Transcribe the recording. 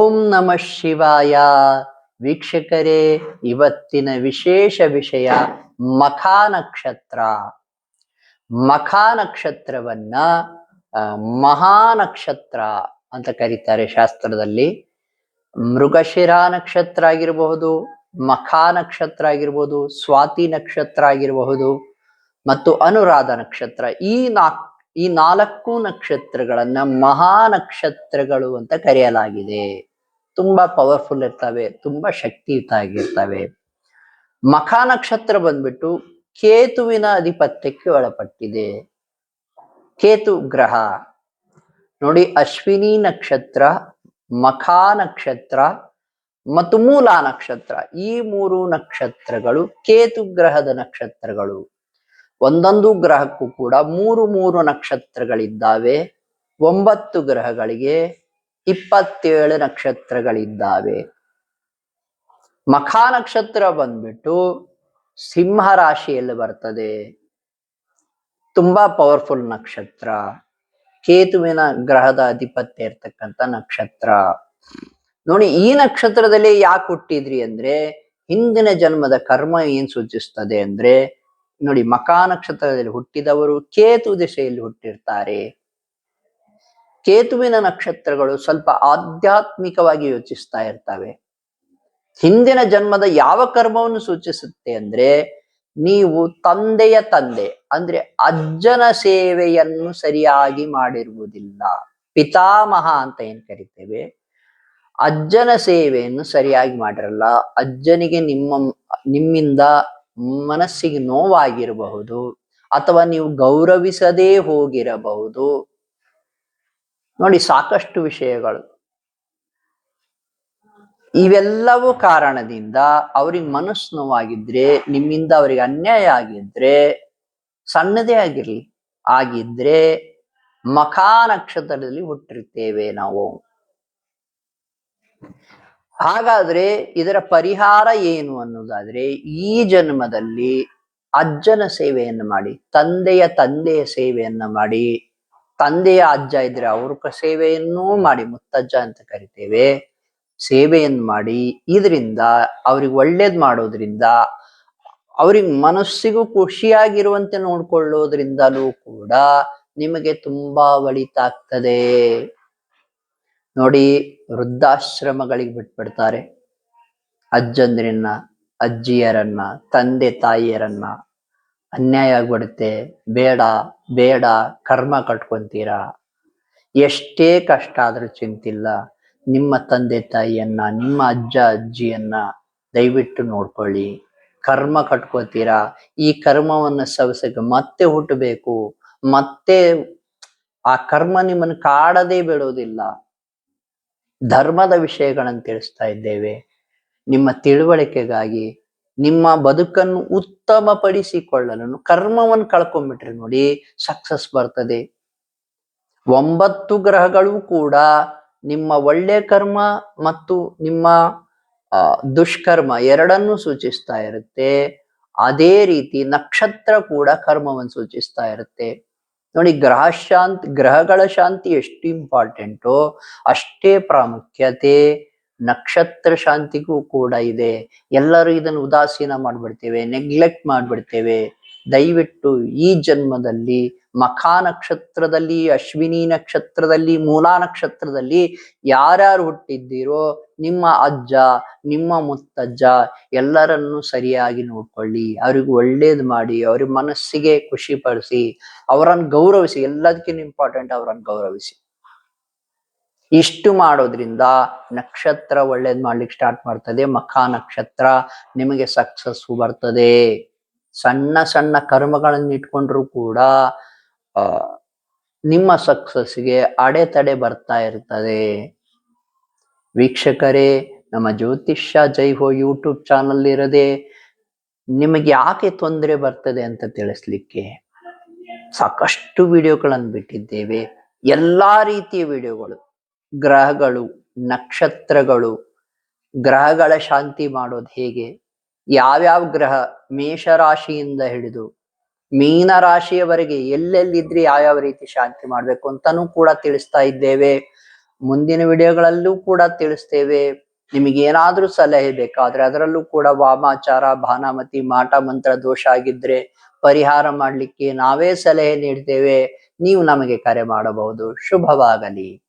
ಓಂ ನಮಃ ಶಿವಾಯ. ವೀಕ್ಷಕರೇ, ಇವತ್ತಿನ ವಿಶೇಷ ವಿಷಯ ಮಖಾ ನಕ್ಷತ್ರ. ಮಖಾ ನಕ್ಷತ್ರವನ್ನ ಮಹಾನಕ್ಷತ್ರ ಅಂತ ಕರೀತಾರೆ ಶಾಸ್ತ್ರದಲ್ಲಿ. ಮೃಗಶಿರ ನಕ್ಷತ್ರ ಆಗಿರಬಹುದು, ಮಖಾ ನಕ್ಷತ್ರ ಆಗಿರಬಹುದು, ಸ್ವಾತಿ ನಕ್ಷತ್ರ ಆಗಿರಬಹುದು ಮತ್ತು ಅನುರಾಧ ನಕ್ಷತ್ರ. ಈ ನಾಲ್ಕು ನಕ್ಷತ್ರಗಳನ್ನ ಮಹಾನಕ್ಷತ್ರಗಳು ಅಂತ ಕರೆಯಲಾಗಿದೆ. ತುಂಬಾ ಪವರ್ಫುಲ್ ಇರ್ತವೆ, ತುಂಬಾ ಶಕ್ತಿಯುತ ಆಗಿರ್ತವೆ. ಮಖಾ ನಕ್ಷತ್ರ ಬಂದ್ಬಿಟ್ಟು ಕೇತುವಿನ ಅಧಿಪತ್ಯಕ್ಕೆ ಒಳಪಟ್ಟಿದೆ. ಕೇತು ಗ್ರಹ ನೋಡಿ, ಅಶ್ವಿನಿ ನಕ್ಷತ್ರ, ಮಖಾ ನಕ್ಷತ್ರ ಮತ್ತು ಮೂಲ ನಕ್ಷತ್ರ, ಈ ಮೂರು ನಕ್ಷತ್ರಗಳು ಕೇತು ಗ್ರಹದ ನಕ್ಷತ್ರಗಳು. ಒಂದೊಂದು ಗ್ರಹಕ್ಕೂ ಕೂಡ ಮೂರು ನಕ್ಷತ್ರಗಳಿದ್ದಾವೆ. 9 ಗ್ರಹಗಳಿಗೆ 27 ನಕ್ಷತ್ರಗಳಿದ್ದಾವೆ. ಮಖಾ ನಕ್ಷತ್ರ ಬಂದ್ಬಿಟ್ಟು ಸಿಂಹ ರಾಶಿಯಲ್ಲಿ ಬರ್ತದೆ. ತುಂಬಾ ಪವರ್ಫುಲ್ ನಕ್ಷತ್ರ, ಕೇತುವಿನ ಗ್ರಹದ ಅಧಿಪತ್ಯ ಇರ್ತಕ್ಕಂಥ ನಕ್ಷತ್ರ. ನೋಡಿ, ಈ ನಕ್ಷತ್ರದಲ್ಲಿ ಯಾಕೆ ಹುಟ್ಟಿದ್ರಿ ಅಂದ್ರೆ, ಹಿಂದಿನ ಜನ್ಮದ ಕರ್ಮ ಏನ್ ಸೂಚಿಸ್ತದೆ ಅಂದ್ರೆ, ನೋಡಿ, ಮಖಾ ನಕ್ಷತ್ರದಲ್ಲಿ ಹುಟ್ಟಿದವರು ಕೇತು ದಿಶೆಯಲ್ಲಿ ಹುಟ್ಟಿರ್ತಾರೆ. ಕೇತುವಿನ ನಕ್ಷತ್ರಗಳು ಸ್ವಲ್ಪ ಆಧ್ಯಾತ್ಮಿಕವಾಗಿ ಯೋಚಿಸ್ತಾ ಇರ್ತವೆ. ಹಿಂದಿನ ಜನ್ಮದ ಯಾವ ಕರ್ಮವನ್ನು ಸೂಚಿಸುತ್ತೆ ಅಂದ್ರೆ, ನೀವು ತಂದೆಯ ತಂದೆ ಅಂದ್ರೆ ಅಜ್ಜನ ಸೇವೆಯನ್ನು ಸರಿಯಾಗಿ ಮಾಡಿರುವುದಿಲ್ಲ. ಪಿತಾಮಹ ಅಂತ ಏನ್ ಕರಿತೇವೆ, ಅಜ್ಜನ ಸೇವೆಯನ್ನು ಸರಿಯಾಗಿ ಮಾಡಿರಲ್ಲ. ಅಜ್ಜನಿಗೆ ನಿಮ್ಮಿಂದ ಮನಸ್ಸಿಗೆ ನೋವಾಗಿರಬಹುದು, ಅಥವಾ ನೀವು ಗೌರವಿಸದೇ ಹೋಗಿರಬಹುದು. ನೋಡಿ, ಸಾಕಷ್ಟು ವಿಷಯಗಳು. ಇವೆಲ್ಲವೂ ಕಾರಣದಿಂದ ಅವ್ರಿಗೆ ಮನಸ್ಸು ನೋವಾಗಿದ್ರೆ, ನಿಮ್ಮಿಂದ ಅವರಿಗೆ ಅನ್ಯಾಯ ಆಗಿದ್ರೆ, ಸಣ್ಣದೇ ಆಗಿದ್ರೆ ಮಖಾ ನಕ್ಷತ್ರದಲ್ಲಿ ಹುಟ್ಟಿರ್ತೇವೆ ನಾವು. ಹಾಗಾದ್ರೆ ಇದರ ಪರಿಹಾರ ಏನು ಅನ್ನೋದಾದ್ರೆ, ಈ ಜನ್ಮದಲ್ಲಿ ಅಜ್ಜನ ಸೇವೆಯನ್ನು ಮಾಡಿ, ತಂದೆಯ ಸೇವೆಯನ್ನ ಮಾಡಿ, ತಂದೆಯ ಅಜ್ಜ ಇದ್ರೆ ಅವ್ರ ಸೇವೆಯನ್ನೂ ಮಾಡಿ, ಮುತ್ತಜ್ಜ ಅಂತ ಕರಿತೇವೆ, ಸೇವೆಯನ್ನು ಮಾಡಿ. ಇದರಿಂದ ಅವ್ರಿಗೆ ಒಳ್ಳೇದ್ ಮಾಡೋದ್ರಿಂದ, ಅವ್ರಿಗೆ ಮನಸ್ಸಿಗೂ ಖುಷಿಯಾಗಿರುವಂತೆ ನೋಡ್ಕೊಳ್ಳೋದ್ರಿಂದಲೂ ಕೂಡ ನಿಮಗೆ ತುಂಬಾ ಒಳಿತಾಗ್ತದೆ. ನೋಡಿ, ವೃದ್ಧಾಶ್ರಮಗಳಿಗೆ ಬಿಟ್ಬಿಡ್ತಾರೆ ಅಜ್ಜಂದ್ರನ್ನ, ಅಜ್ಜಿಯರನ್ನ, ತಂದೆ ತಾಯಿಯರನ್ನ. ಅನ್ಯಾಯ ಆಗ್ಬಿಡುತ್ತೆ. ಬೇಡ ಬೇಡ, ಕರ್ಮ ಕಟ್ಕೊಂತೀರಾ. ಎಷ್ಟೇ ಕಷ್ಟ ಆದ್ರೂ ಚಿಂತಿಲ್ಲ, ನಿಮ್ಮ ತಂದೆ ತಾಯಿಯನ್ನ, ನಿಮ್ಮ ಅಜ್ಜ ಅಜ್ಜಿಯನ್ನ ದಯವಿಟ್ಟು ನೋಡ್ಕೊಳ್ಳಿ. ಕರ್ಮ ಕಟ್ಕೋತೀರಾ, ಈ ಕರ್ಮವನ್ನ ಸವಸಕ್ಕೆ ಮತ್ತೆ ಹುಟ್ಟಬೇಕು, ಮತ್ತೆ ಆ ಕರ್ಮ ನಿಮ್ಮನ್ನು ಕಾಡದೇ ಬಿಡೋದಿಲ್ಲ. ಧರ್ಮದ ವಿಷಯಗಳನ್ನು ತಿಳಿಸ್ತಾ ಇದ್ದೇವೆ ನಿಮ್ಮ ತಿಳುವಳಿಕೆಗಾಗಿ. ನಿಮ್ಮ ಬದುಕನ್ನು ಉತ್ತಮಪಡಿಸಿಕೊಳ್ಳಲು ಕರ್ಮವನ್ನು ಕಳ್ಕೊಂಡ್ಬಿಟ್ರೆ ನೋಡಿ, ಸಕ್ಸಸ್ ಬರ್ತದೆ. 9 ಗ್ರಹಗಳು ಕೂಡ ನಿಮ್ಮ ಒಳ್ಳೆ ಕರ್ಮ ಮತ್ತು ನಿಮ್ಮ ದುಷ್ಕರ್ಮ ಎರಡನ್ನೂ ಸೂಚಿಸ್ತಾ ಇರುತ್ತೆ. ಅದೇ ರೀತಿ ನಕ್ಷತ್ರ ಕೂಡ ಕರ್ಮವನ್ನು ಸೂಚಿಸ್ತಾ ಇರುತ್ತೆ. ನೋಡಿ, ಗ್ರಹಗಳ ಶಾಂತಿ ಎಷ್ಟು ಇಂಪಾರ್ಟೆಂಟೋ ಅಷ್ಟೇ ಪ್ರಾಮುಖ್ಯತೆ ನಕ್ಷತ್ರ ಶಾಂತಿಗೂ ಕೂಡ ಇದೆ. ಎಲ್ಲರೂ ಇದನ್ನು ಉದಾಸೀನ ಮಾಡ್ಬಿಡ್ತೇವೆ, ನೆಗ್ಲೆಕ್ಟ್ ಮಾಡ್ಬಿಡ್ತೇವೆ. ದಯವಿಟ್ಟು ಈ ಜನ್ಮದಲ್ಲಿ ಮಖಾ ನಕ್ಷತ್ರದಲ್ಲಿ, ಅಶ್ವಿನಿ ನಕ್ಷತ್ರದಲ್ಲಿ, ಮೂಲಾ ನಕ್ಷತ್ರದಲ್ಲಿ ಯಾರ್ಯಾರು ಹುಟ್ಟಿದ್ದೀರೋ, ನಿಮ್ಮ ಅಜ್ಜ, ನಿಮ್ಮ ಮುತ್ತಜ್ಜ ಎಲ್ಲರನ್ನೂ ಸರಿಯಾಗಿ ನೋಡ್ಕೊಳ್ಳಿ. ಅವ್ರಿಗೆ ಒಳ್ಳೇದು ಮಾಡಿ, ಅವ್ರ ಮನಸ್ಸಿಗೆ ಖುಷಿ ಪಡಿಸಿ, ಅವರನ್ನು ಗೌರವಿಸಿ. ಎಲ್ಲದಕ್ಕಿಂತ ಇಂಪಾರ್ಟೆಂಟ್ ಅವರನ್ನು ಗೌರವಿಸಿ. ಇಷ್ಟು ಮಾಡೋದ್ರಿಂದ ನಕ್ಷತ್ರ ಒಳ್ಳೇದ್ ಮಾಡ್ಲಿಕ್ಕೆ ಸ್ಟಾರ್ಟ್ ಮಾಡ್ತದೆ. ಮಖಾ ನಕ್ಷತ್ರ ನಿಮಗೆ ಸಕ್ಸಸ್ ಬರ್ತದೆ. ಸಣ್ಣ ಕರ್ಮಗಳನ್ನು ಇಟ್ಕೊಂಡ್ರು ಕೂಡ ನಿಮ್ಮ ಸಕ್ಸಸ್ಗೆ ಅಡೆತಡೆ ಬರ್ತಾ ಇರ್ತದೆ. ವೀಕ್ಷಕರೇ, ನಮ್ಮ ಜ್ಯೋತಿಷ್ಯ ಜೈ ಹೋ ಯೂಟ್ಯೂಬ್ ಚಾನಲ್ ಇರದೆ ನಿಮಗೆ ಯಾಕೆ ತೊಂದರೆ ಬರ್ತದೆ ಅಂತ ತಿಳಿಸ್ಲಿಕ್ಕೆ ಸಾಕಷ್ಟು ವಿಡಿಯೋಗಳನ್ನು ಬಿಟ್ಟಿದ್ದೇವೆ. ಎಲ್ಲಾ ರೀತಿಯ ವಿಡಿಯೋಗಳು, ಗ್ರಹಗಳು, ನಕ್ಷತ್ರಗಳು, ಗ್ರಹಗಳ ಶಾಂತಿ ಮಾಡೋದು ಹೇಗೆ, ಯಾವ್ಯಾವ ಗ್ರಹ ಮೇಷರಾಶಿಯಿಂದ ಹಿಡಿದು ಮೀನ ರಾಶಿಯವರೆಗೆ ಎಲ್ಲೆಲ್ಲಿದ್ರೆ ಯಾವ್ಯಾವ ರೀತಿ ಶಾಂತಿ ಮಾಡ್ಬೇಕು ಅಂತಾನೂ ಕೂಡ ತಿಳಿಸ್ತಾ ಇದ್ದೇವೆ. ಮುಂದಿನ ವಿಡಿಯೋಗಳಲ್ಲೂ ಕೂಡ ತಿಳಿಸ್ತೇವೆ. ನಿಮಗೆ ಏನಾದ್ರೂ ಸಲಹೆ ಬೇಕಾದ್ರೆ ಅದರಲ್ಲೂ ಕೂಡ ವಾಮಾಚಾರ, ಭಾನಾಮತಿ, ಮಾಟ ಮಂತ್ರ ದೋಷ ಆಗಿದ್ರೆ ಪರಿಹಾರ ಮಾಡ್ಲಿಕ್ಕೆ ನಾವೇ ಸಲಹೆ ನೀಡ್ತೇವೆ. ನೀವು ನಮಗೆ ಕರೆ ಮಾಡಬಹುದು. ಶುಭವಾಗಲಿ.